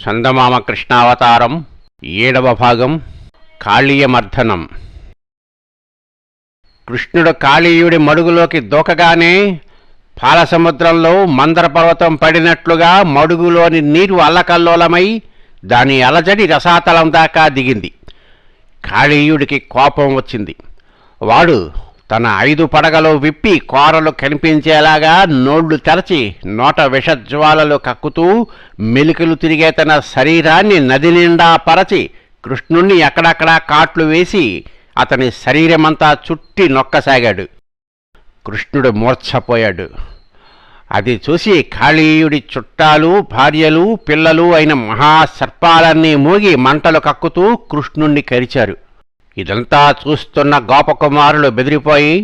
చందమామ కృష్ణావతారం 7వ భాగం కాళీయమర్ధనం. కృష్ణుడు కాళీయుడి మడుగులోకి దూకగానే పాలసముద్రంలో మందర పర్వతం పడినట్లుగా మడుగులోని నీరు అల్లకల్లోలమై దాని అలజడి రసాతలం దాకా దిగింది. కాళీయుడికి కోపం వచ్చింది. వాడు తన 5 పడగలు విప్పి కోరలు కనిపించేలాగా నోళ్లు తెరచి నోట విషజ్వాలలు కక్కుతూ మెలికలు తిరిగే తన శరీరాన్ని నది నిండా పరచి కృష్ణుణ్ణి ఎక్కడక్కడా కాట్లు వేసి అతని శరీరమంతా చుట్టి నొక్కసాగాడు. కృష్ణుడు మూర్ఛపోయాడు. అది చూసి కాళీయుడి చుట్టాలు, భార్యలు, పిల్లలు అయిన మహాసర్పాలన్నీ మూగి మంటలు కక్కుతూ కృష్ణుణ్ణి కరిచారు. ఇదంతా చూస్తున్న గోపకుమారులు బెదిరిపోయి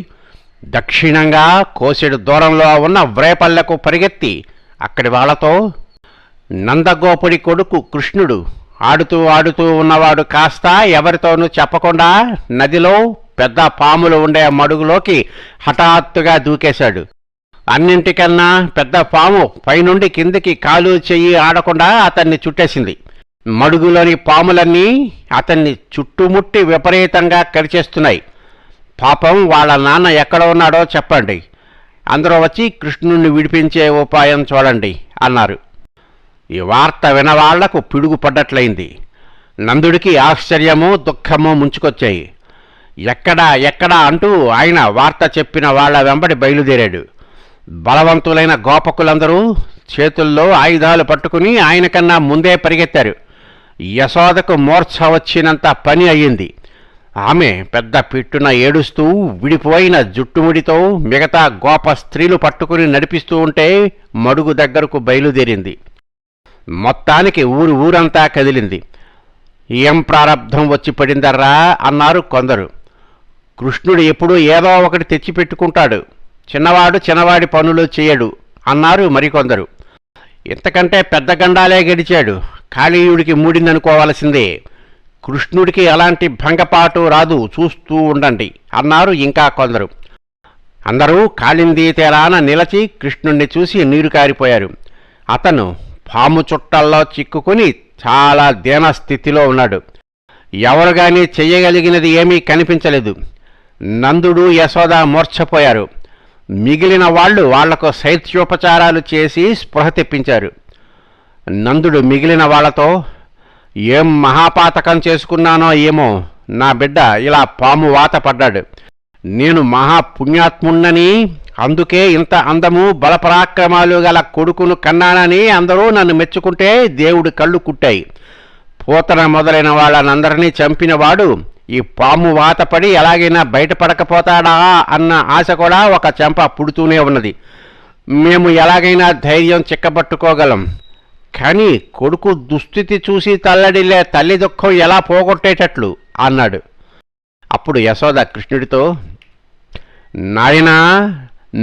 దక్షిణంగా కోసెడు దూరంలో ఉన్న వ్రేపల్లెకు పరిగెత్తి అక్కడి వాళ్లతో, నందగోపుడి కొడుకు కృష్ణుడు ఆడుతూ ఆడుతూ ఉన్నవాడు కాస్త ఎవరితోనూ చెప్పకుండా నదిలో పెద్ద పాములు ఉండే మడుగులోకి హఠాత్తుగా దూకేశాడు. అన్నింటికన్నా పెద్ద పాము పైనుండి కిందికి కాలు చెయ్యి ఆడకుండా అతన్ని చుట్టేసింది. మడుగులోని పాములన్నీ అతన్ని చుట్టుముట్టి విపరీతంగా కరిచేస్తున్నాయి. పాపం వాళ్ళ నాన్న ఎక్కడ ఉన్నాడో చెప్పండి, అందరూ వచ్చి కృష్ణుణ్ణి విడిపించే ఉపాయం చూడండి అన్నారు. ఈ వార్త వినవాళ్లకు పిడుగు పడ్డట్లయింది. నందుడికి ఆశ్చర్యము, దుఃఖము ముంచుకొచ్చాయి. ఎక్కడా అంటూ ఆయన వార్త చెప్పిన వాళ్ల వెంబడి బయలుదేరాడు. బలవంతులైన గోపకులందరూ చేతుల్లో ఆయుధాలు పట్టుకుని ఆయన కన్నా ముందే పరిగెత్తారు. యశోదకు మూర్ఛ వచ్చినంత పని అయ్యింది. ఆమె పెద్ద పిట్టున ఏడుస్తూ విడిపోయిన జుట్టుముడితో మిగతా గోప స్త్రీలు పట్టుకుని నడిపిస్తూ ఉంటే మడుగు దగ్గరకు బయలుదేరింది. మొత్తానికి ఊరంతా కదిలింది. ఏం ప్రారబ్ధం వచ్చి పడిందర్రా అన్నారు కొందరు. కృష్ణుడు ఎప్పుడూ ఏదో ఒకటి తెచ్చిపెట్టుకుంటాడు, చిన్నవాడి పనులు చేయడు అన్నారు మరికొందరు. ఇంతకంటే పెద్ద గండాలే గడిచాడు, కాళీయుడికి మూడిందనుకోవాల్సిందే. కృష్ణుడికి అలాంటి భంగపాటు రాదు, చూస్తూ ఉండండి అన్నారు ఇంకా కొందరు. అందరూ కాళిందీ తీరాన నిలచి కృష్ణుణ్ణి చూసి నీరు కారిపోయారు. అతను పాము చుట్టల్లో చిక్కుకుని చాలా దీనస్థితిలో ఉన్నాడు. ఎవరు గాని చెయ్యగలిగినది ఏమీ కనిపించలేదు. నందుడు, యశోద మూర్ఛపోయారు. మిగిలిన వాళ్లకు శైత్యోపచారాలు చేసి స్పృహ తెప్పించారు. నందుడు మిగిలిన వాళ్లతో, ఏం మహాపాతకం చేసుకున్నానో ఏమో, నా బిడ్డ ఇలా పాము వాత పడ్డాడు. నేను మహాపుణ్యాత్ముణ్ణని, అందుకే ఇంత అందము బలపరాక్రమాలు గల కొడుకును కన్నానని అందరూ నన్ను మెచ్చుకుంటే దేవుడి కళ్ళు కుట్టాయి. పూతన మొదలైన వాళ్ళనందరినీ చంపినవాడు ఈ పాము వాతపడి ఎలాగైనా బయటపడకపోతాడా అన్న ఆశ కూడా ఒక చెంప పుడుతూనే ఉన్నది. మేము ఎలాగైనా ధైర్యం చిక్కబట్టుకోగలం, కానీ కొడుకు దుస్థితి చూసి తల్లడిల్లే తల్లి దుఃఖం ఎలా పోగొట్టేటట్లు అన్నాడు. అప్పుడు యశోద కృష్ణుడితో, నాయనా,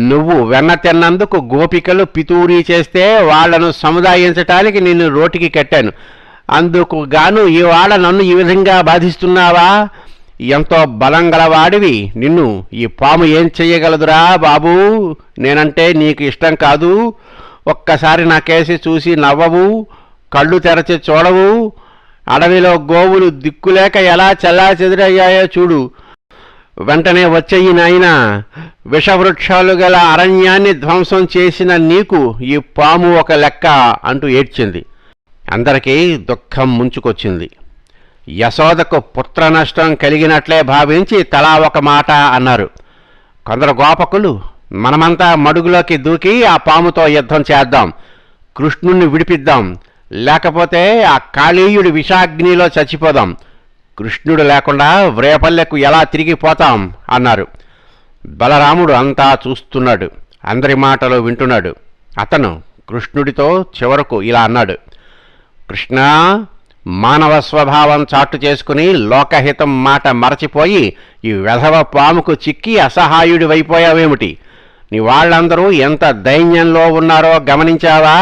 నువ్వు వెన్న తిన్నందుకు గోపికలు పితూరీ చేస్తే వాళ్లను సముదాయించటానికి నిన్ను రోటికి కట్టాను. అందుకు గాను ఇవాళ నన్ను ఈ విధంగా బాధిస్తున్నావా? ఎంతో బలం గలవాడివి, నిన్ను ఈ పాము ఏం చెయ్యగలదురా బాబూ? నేనంటే నీకు ఇష్టం కాదు. ఒక్కసారి నా కేసి చూసి నవ్వవు, కళ్ళు తెరచి చూడవు. అడవిలో గోవులు దిక్కులేక ఎలా చల్లా చెదిరయ్యాయో చూడు. వెంటనే వచ్చేయి నాయనా, విషవృక్షాలు గల అరణ్యాన్ని ధ్వంసం చేసిన నీకు ఈ పాము ఒక లెక్క అంటూ ఏడ్చింది. అందరికీ దుఃఖం ముంచుకొచ్చింది. యశోదకు పుత్ర నష్టం కలిగినట్లే భావించి తలా ఒక మాట అన్నారు. కొందరు గోపకులు, మనమంతా మడుగులోకి దూకి ఆ పాముతో యుద్ధం చేద్దాం, కృష్ణుణ్ణి విడిపిద్దాం, లేకపోతే ఆ కాళీయుడి విషాగ్నిలో చచ్చిపోదాం. కృష్ణుడు లేకుండా వ్రేపల్లెకు ఎలా తిరిగిపోతాం అన్నారు. బలరాముడు అంతా చూస్తున్నాడు, అందరి మాటలు వింటున్నాడు. అతను కృష్ణుడితో చివరకు ఇలా అన్నాడు, కృష్ణా, మానవ స్వభావం చాటు చేసుకుని లోకహితం మాట మరచిపోయి ఈ వెధవ పాముకు చిక్కి అసహాయుడివైపోయావేమిటి? నీ వాళ్ళందరూ ఎంత దైన్యంలో ఉన్నారో గమనించావా?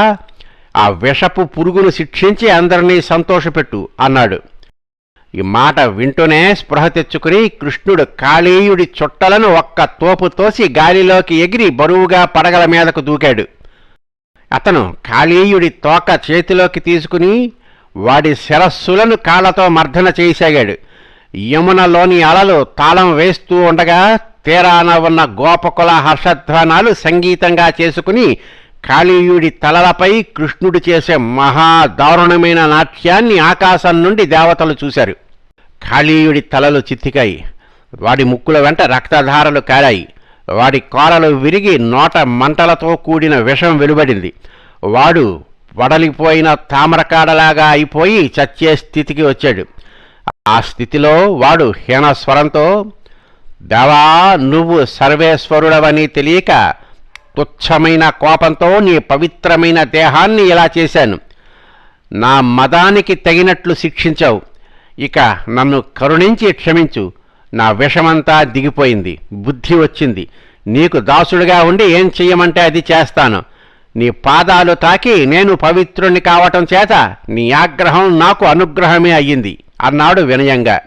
ఆ విషపు పురుగును శిక్షించి అందరినీ సంతోషపెట్టు అన్నాడు. ఈ మాట వింటూనే స్పృహ తెచ్చుకుని కృష్ణుడు కాళీయుడి చుట్టలను ఒక్క తోపు తోసి గాలిలోకి ఎగిరి బరువుగా పడగల మీదకు దూకాడు. అతను కాళీయుడి తోక చేతిలోకి తీసుకుని వాడి శిరస్సులను కాళ్లతో మర్దన చేయసాగాడు. యమునలోని అలలు తాళం వేస్తూ ఉండగా తీరాన ఉన్న గోపకుల హర్షధ్వానాలు సంగీతంగా చేసుకుని కాళీయుడి తలలపై కృష్ణుడు చేసే మహాదారుణమైన నాట్యాన్ని ఆకాశం నుండి దేవతలు చూశారు. కాళీయుడి తలలు చిత్తికాయి, వాడి ముక్కుల వెంట రక్తధారలు కారాయి, వాడి కోరలు విరిగి నోట మంటలతో కూడిన విషం వెలువడింది. వాడు వడలిపోయిన తామరకాడలాగా అయిపోయి చచ్చే స్థితికి వచ్చాడు. ఆ స్థితిలో వాడు హీనస్వరంతో, దేవా, నువ్వు సర్వేశ్వరుడవని తెలియక తుచ్చమైన కోపంతో నీ పవిత్రమైన దేహాన్ని ఇలా చేశాను. నా మదానికి తగినట్లు శిక్షించావు. ఇక నన్ను కరుణించి క్షమించు. నా విషమంతా దిగిపోయింది, బుద్ధి వచ్చింది. నీకు దాసుడిగా ఉండి ఏం చెయ్యమంటే అది చేస్తాను. నీ పాదాలు తాకి నేను పవిత్రుణ్ణి కావటం చేత నీ ఆగ్రహం నాకు అనుగ్రహమే అయ్యింది అన్నాడు వినయంగా.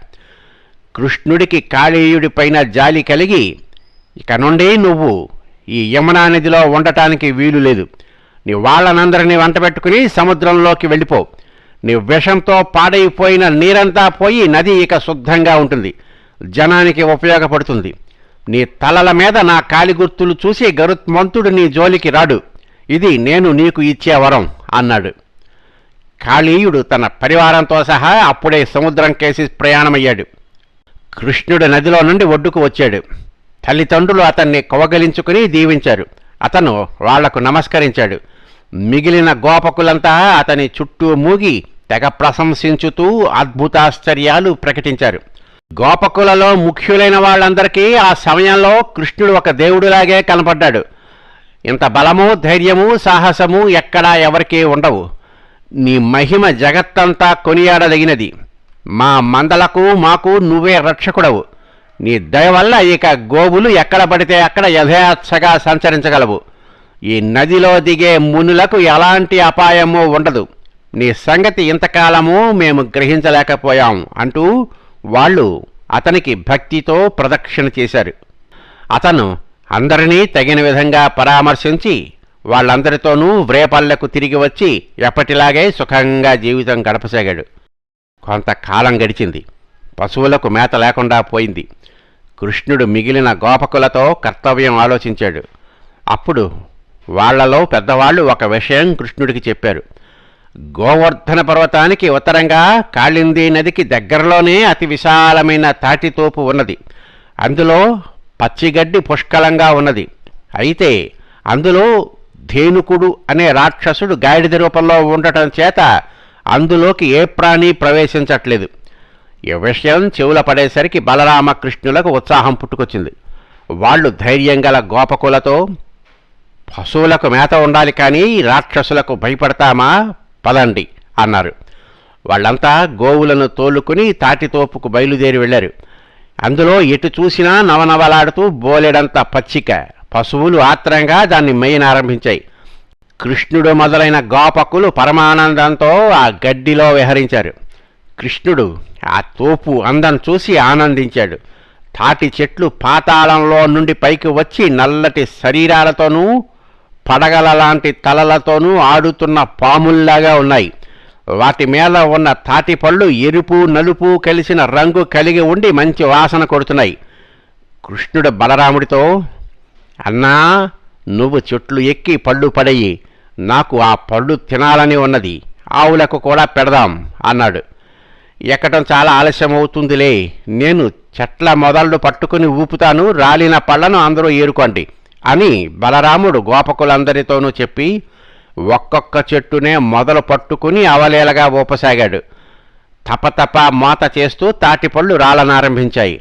కృష్ణుడికి కాళీయుడిపైన జాలి కలిగి, ఇక నుండి నువ్వు ఈ యమునా నదిలో ఉండటానికి వీలు లేదు. నీ వాళ్ళనందరినీ వెంటబెట్టుకుని సముద్రంలోకి వెళ్ళిపో. నీ విషంతో పాడైపోయిన నీరంతా పోయి నది ఇక శుద్ధంగా ఉంటుంది, జనానికి ఉపయోగపడుతుంది. నీ తలల మీద నా కాలి గుర్తులు చూసి గరుత్మంతుడు నీ జోలికి రాడు. ఇది నేను నీకు ఇచ్చే వరం అన్నాడు. కాళీయుడు తన పరివారంతో సహా అప్పుడే సముద్రం కేసి ప్రయాణమయ్యాడు. కృష్ణుడు నదిలో నుండి ఒడ్డుకు వచ్చాడు. తల్లిదండ్రులు అతన్ని కౌగలించుకుని దీవించారు. అతను వాళ్లకు నమస్కరించాడు. మిగిలిన గోపకులంతా అతని చుట్టూ మూగి తెగ ప్రశంసించుతూ అద్భుతాశ్చర్యాలు ప్రకటించారు. గోపకులలో ముఖ్యులైన వాళ్ళందరికీ ఆ సమయంలో కృష్ణుడు ఒక దేవుడిలాగే కనపడ్డాడు. ఇంత బలము, ధైర్యము, సాహసము ఎక్కడా ఎవరికీ ఉండవు. నీ మహిమ జగత్తంతా కొనియాడదగినది. మా మందలకు మాకు నువ్వే రక్షకుడవు. నీ దయ వల్ల ఇక గోవులు ఎక్కడ పడితే అక్కడ యథేచ్ఛగా సంచరించగలవు. ఈ నదిలో దిగే మునులకు ఎలాంటి అపాయమూ ఉండదు. నీ సంగతి ఇంతకాలము మేము గ్రహించలేకపోయాం అంటూ వాళ్ళు అతనికి భక్తితో ప్రదక్షిణ చేశారు. అతను అందరినీ తగిన విధంగా పరామర్శించి వాళ్ళందరితోనూ వ్రేపల్లెకు తిరిగి వచ్చి ఎప్పటిలాగే సుఖంగా జీవితం గడపసాగాడు. కొంతకాలం గడిచింది. పశువులకు మేత లేకుండా పోయింది. కృష్ణుడు మిగిలిన గోపకులతో కర్తవ్యం ఆలోచించాడు. అప్పుడు వాళ్లలో పెద్దవాళ్ళు ఒక విషయం కృష్ణుడికి చెప్పారు. గోవర్ధన పర్వతానికి ఉత్తరంగా కాళిందీ నదికి దగ్గరలోనే అతి విశాలమైన తాటితోపు ఉన్నది. అందులో పచ్చిగడ్డి పుష్కలంగా ఉన్నది. అయితే అందులో ధేనుకుడు అనే రాక్షసుడు గాడిద రూపంలో ఉండటం చేత అందులోకి ఏ ప్రాణి ప్రవేశించట్లేదు. ఈ విషయం చెవుల పడేసరికి బలరామకృష్ణులకు ఉత్సాహం పుట్టుకొచ్చింది. వాళ్ళు ధైర్యం గల గోపకులతో, పశువులకు మేత ఉండాలి కానీ రాక్షసులకు భయపడతామా, పదండి అన్నారు. వాళ్ళంతా గోవులను తోలుకుని తాటితోపుకు బయలుదేరి వెళ్లారు. అందులో ఎటు చూసినా నవనవలాడుతూ బోలెడంత పచ్చిక. పశువులు ఆత్రంగా దాన్ని మేయనారంభించాయి. కృష్ణుడు మొదలైన గోపకులు పరమానందంతో ఆ గడ్డిలో విహరించారు. కృష్ణుడు ఆ తోపు అందం చూసి ఆనందించాడు. తాటి చెట్లు పాతాళంలో నుండి పైకి వచ్చి నల్లటి శరీరాలతోనూ పడగల లాంటి తలలతోనూ ఆడుతున్న పాముల్లాగా ఉన్నాయి. వాటి మీద ఉన్న తాటి పళ్ళు ఎరుపు నలుపు కలిసిన రంగు కలిగి ఉండి మంచి వాసన కొడుతున్నాయి. కృష్ణుడు బలరాముడితో, అన్నా, నువ్వు చెట్లు ఎక్కి పళ్ళు పడయి, నాకు ఆ పళ్ళు తినాలని ఉన్నది, ఆవులకు కూడా పెడదాం అన్నాడు. ఎక్కడం చాలా ఆలస్యమవుతుందిలే, నేను చెట్ల మొదళ్ళు పట్టుకుని ఊపుతాను, రాలిన పళ్లను అందరూ ఏరుకోండి అని బలరాముడు గోపకులందరితోనూ చెప్పి ఒక్కొక్క చెట్టునే మొదలు పట్టుకుని అవలేలగా ఊపసాగాడు. తపతప మోత చేస్తూ తాటిపళ్ళు రాలనారంభించాయి.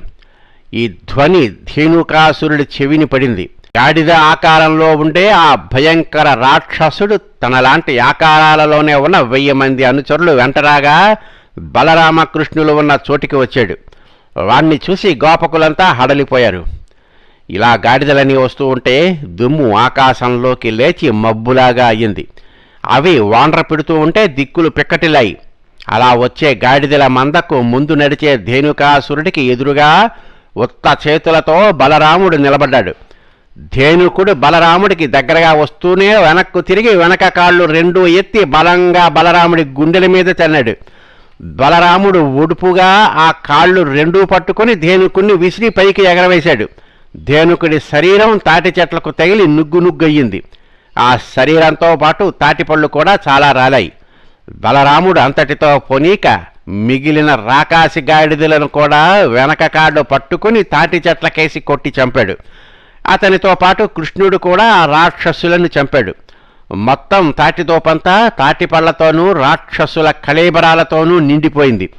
ఈ ధ్వని ధేనుకాసురుడి చెవిని పడింది. గాడిద ఆకారంలో ఉండే ఆ భయంకర రాక్షసుడు తనలాంటి ఆకారాలలోనే ఉన్న 1000 మంది అనుచరులు వెంటరాగా బలరామకృష్ణులు ఉన్న చోటికి వచ్చాడు. వాణ్ణి చూసి గోపకులంతా హడలిపోయారు. ఇలా గాడిదలని వస్తూ ఉంటే దుమ్ము ఆకాశంలోకి లేచి మబ్బులాగా అయ్యింది. అవి వాండ్ర పెడుతూ ఉంటే దిక్కులు పిక్కటిల్లాయి. అలా వచ్చే గాడిదల మందకు ముందు నడిచే ధేనుకాసురుడికి ఎదురుగా ఉత్త చేతులతో బలరాముడు నిలబడ్డాడు. ధేనుకుడు బలరాముడికి దగ్గరగా వస్తూనే వెనక్కు తిరిగి వెనక కాళ్ళు రెండూ ఎత్తి బలంగా బలరాముడి గుండెల మీద తన్నాడు. బలరాముడు ఒడుపుగా ఆ కాళ్ళు రెండూ పట్టుకుని ధేనుకుణ్ణి విసిరి పైకి ఎగరవేశాడు. ధేనుకుడి శరీరం తాటి చెట్లకు తగిలి నుగ్గునుగ్గయ్యింది. ఆ శరీరంతో పాటు తాటిపళ్ళు కూడా చాలా రాలాయి. బలరాముడు అంతటితో పొనీక మిగిలిన రాకాసి గాడిదలను కూడా వెనక కాళ్ళు పట్టుకుని తాటి చెట్లకేసి కొట్టి చంపాడు. అతనితో పాటు కృష్ణుడు కూడా ఆ రాక్షసులను చంపాడు. మొత్తం తాటితోపంతా తాటిపళ్లతోనూ రాక్షసుల కళేబరాలతోనూ నిండిపోయింది.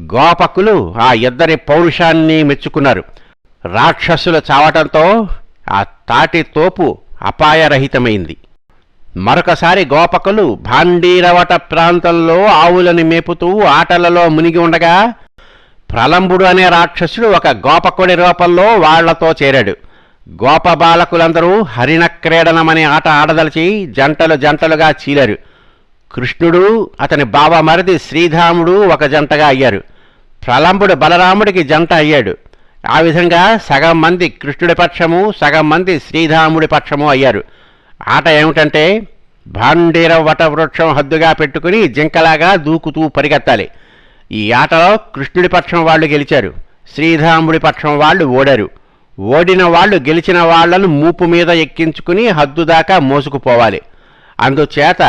గోపకులు ఆ ఇద్దరి పౌరుషాన్ని మెచ్చుకున్నారు. రాక్షసులు చావటంతో ఆ తాటితోపు అపాయరహితమైంది. మరొకసారి గోపకులు భాండీరవట ప్రాంతంలో ఆవులను మేపుతూ ఆటలలో మునిగి ఉండగా ప్రలంబుడు అనే రాక్షసుడు ఒక గోపకుడి రూపంలో వాళ్లతో చేరాడు. గోపబాలకులందరూ హరిణ క్రీడనమనే ఆట ఆడదలిచి జంటలు జంటలుగా చీలారు. కృష్ణుడు అతని బావమరిది శ్రీధాముడు ఒక జంటగా అయ్యారు. ప్రలంబుడు బలరాముడికి జంట అయ్యాడు. ఆ విధంగా సగం మంది కృష్ణుడి పక్షము, సగం మంది శ్రీధాముడి పక్షము అయ్యారు. ఆట ఏమిటంటే భాండీర వటవృక్షం హద్దుగా పెట్టుకుని జింకలాగా దూకుతూ పరిగెత్తాలి. ఈ ఆటలో కృష్ణుడి పక్షం వాళ్ళు గెలిచారు, శ్రీధాముడి పక్షం వాళ్ళు ఓడారు. ఓడిన వాళ్ళు గెలిచిన వాళ్లను మూపు మీద ఎక్కించుకుని హద్దు దాకా మోసుకుపోవాలి. అందుచేత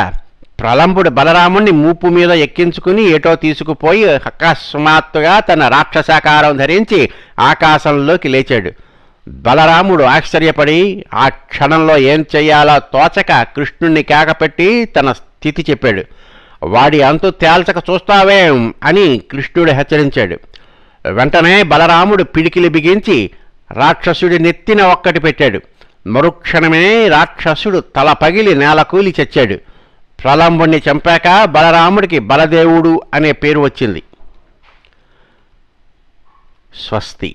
ప్రలంబుడు బలరాముణ్ణి మూపు మీద ఎక్కించుకుని ఏటో తీసుకుపోయి అకస్మాత్తుగా తన రాక్షసాకారం ధరించి ఆకాశంలోకి లేచాడు. బలరాముడు ఆశ్చర్యపడి ఆ క్షణంలో ఏం చెయ్యాలో తోచక కృష్ణుణ్ణి కేకపెట్టి తన స్థితి చెప్పాడు. వాడి అంతు తేల్చక చూస్తావేం అని కృష్ణుడు హెచ్చరించాడు. వెంటనే బలరాముడు పిడికిలి బిగించి రాక్షసుడి నెత్తిన ఒక్కటి పెట్టాడు. మరుక్షణమే రాక్షసుడు తల పగిలి నేలకూలి చచ్చాడు. ప్రలంబుణ్ణి చంపాక బలరాముడికి బలదేవుడు అనే పేరు వచ్చింది. స్వస్తి.